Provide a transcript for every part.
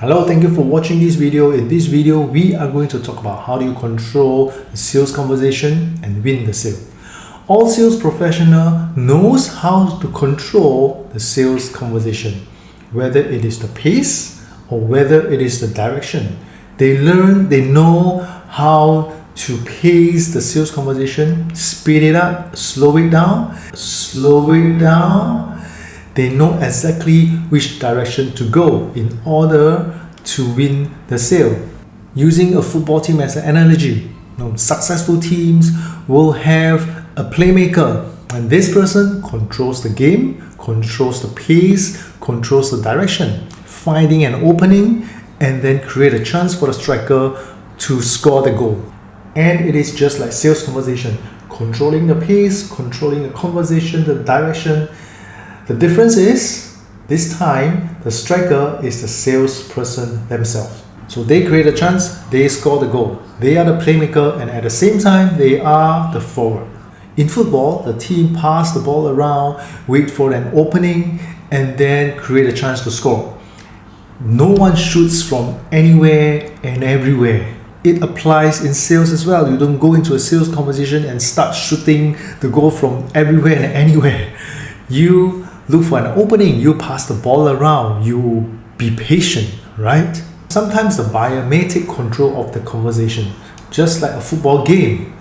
Hello, thank you for watching this video. In this video, we are going to talk about how do you control the sales conversation and win the sale. All sales professional knows how to control the sales conversation, whether it is the pace or whether it is the direction. They know how to pace the sales conversation, speed it up, slow it down. They know exactly which direction to go in order to win the sale. Using a football team as an analogy, successful teams will have a playmaker, and this person controls the game, controls the pace, controls the direction, finding an opening, and then create a chance for the striker to score the goal. And it is just like sales conversation, controlling the pace, controlling the conversation, the direction. The difference is, this time, the striker is the salesperson themselves. So they create a chance, they score the goal. They are the playmaker, and at the same time, they are the forward. In football, the team pass the ball around, wait for an opening, and then create a chance to score. No one shoots from anywhere and everywhere. It applies in sales as well. You don't go into a sales conversation and start shooting the goal from everywhere and anywhere. You look for an opening, you pass the ball around, you be patient, right? Sometimes the buyer may take control of the conversation, just like a football game.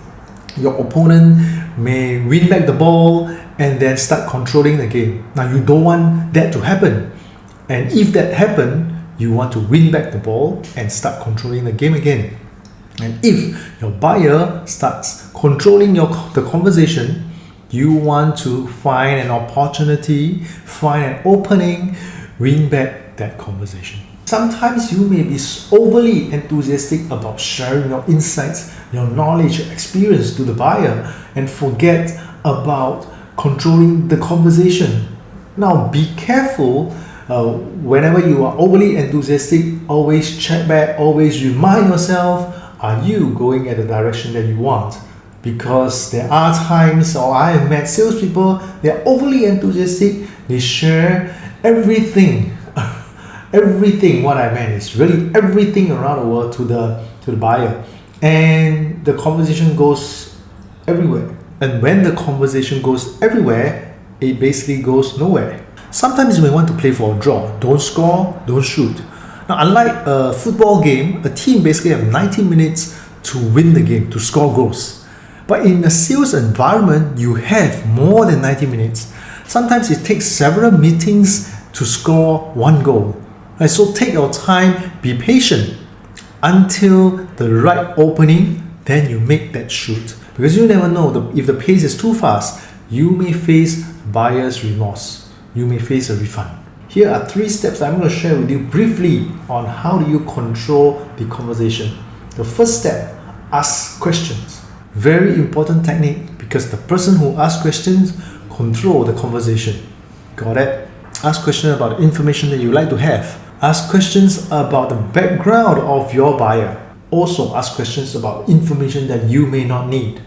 Your opponent may win back the ball and then start controlling the game. Now you don't want that to happen. And if that happens, you want to win back the ball and start controlling the game again. And if your buyer starts controlling the conversation, you want to find an opportunity, find an opening, win back that conversation. Sometimes you may be overly enthusiastic about sharing your insights, your knowledge, your experience to the buyer and forget about controlling the conversation. Now be careful. Whenever you are overly enthusiastic, always check back, always remind yourself, are you going at the direction that you want? Because there are times, or I have met salespeople, they are overly enthusiastic, they share everything. Everything, what I meant is really everything around the world to the buyer. And the conversation goes everywhere. And when the conversation goes everywhere, it basically goes nowhere. Sometimes you may want to play for a draw. Don't score, don't shoot. Now, unlike a football game, a team basically have 90 minutes to win the game, to score goals. But in a sales environment, you have more than 90 minutes. Sometimes it takes several meetings to score one goal. Right, so take your time, be patient until the right opening, then you make that shoot. Because you never know, if the pace is too fast, you may face buyer's remorse. You may face a refund. Here are 3 steps I'm going to share with you briefly on how do you control the conversation. The first step, ask questions. Very important technique, because the person who asks questions control the conversation. Got it? Ask questions about the information that you like to have. Ask questions about the background of your buyer. Also ask questions about information that you may not need.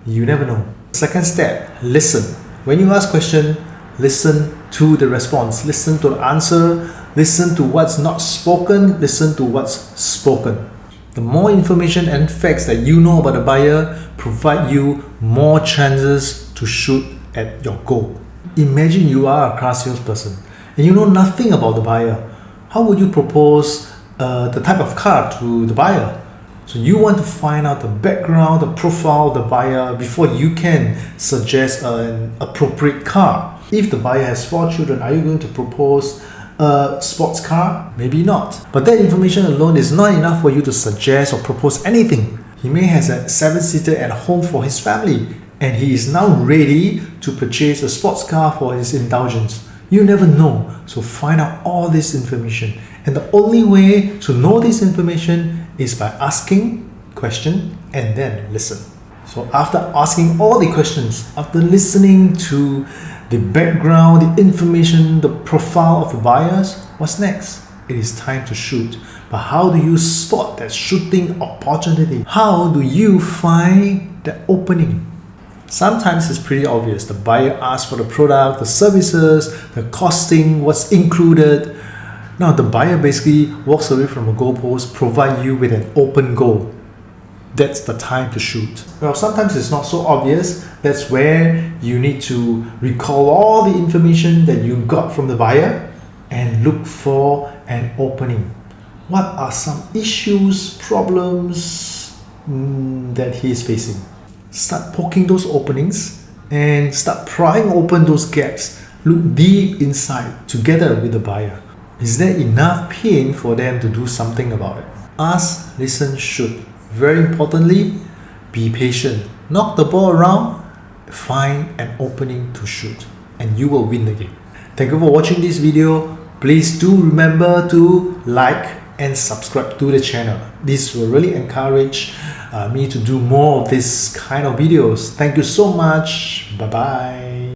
You never know. Second step, listen. When you ask questions, listen to the response. Listen to the answer. Listen to what's not spoken. Listen to what's spoken. The more information and facts that you know about the buyer provide you more chances to shoot at your goal. Imagine you are a car salesperson and you know nothing about the buyer. How would you propose the type of car to the buyer? So you want to find out the background, the profile of the buyer before you can suggest an appropriate car. If the buyer has 4 children, are you going to propose a sports car? Maybe not. But that information alone is not enough for you to suggest or propose anything. He may have a 7-seater at home for his family, and he is now ready to purchase a sports car for his indulgence. You never know, so find out all this information. And the only way to know this information is by asking questions and then listen. So after asking all the questions, after listening to the background, the information, the profile of the buyers, what's next? It is time to shoot. But how do you spot that shooting opportunity? How do you find the opening? Sometimes it's pretty obvious. The buyer asks for the product, the services, the costing, what's included. Now the buyer basically walks away from a goalpost, provide you with an open goal. That's the time to shoot. Well, sometimes it's not so obvious. That's where you need to recall all the information that you got from the buyer and look for an opening. What are some issues, problems that he is facing? Start poking those openings and start prying open those gaps. Look deep inside together with the buyer. Is there enough pain for them to do something about it? Ask, listen, shoot. Very importantly, be patient. Knock the ball around, find an opening to shoot, and you will win the game. Thank you for watching this video. Please do remember to like and subscribe to the channel. This will really encourage me to do more of this kind of videos. Thank you so much. Bye bye.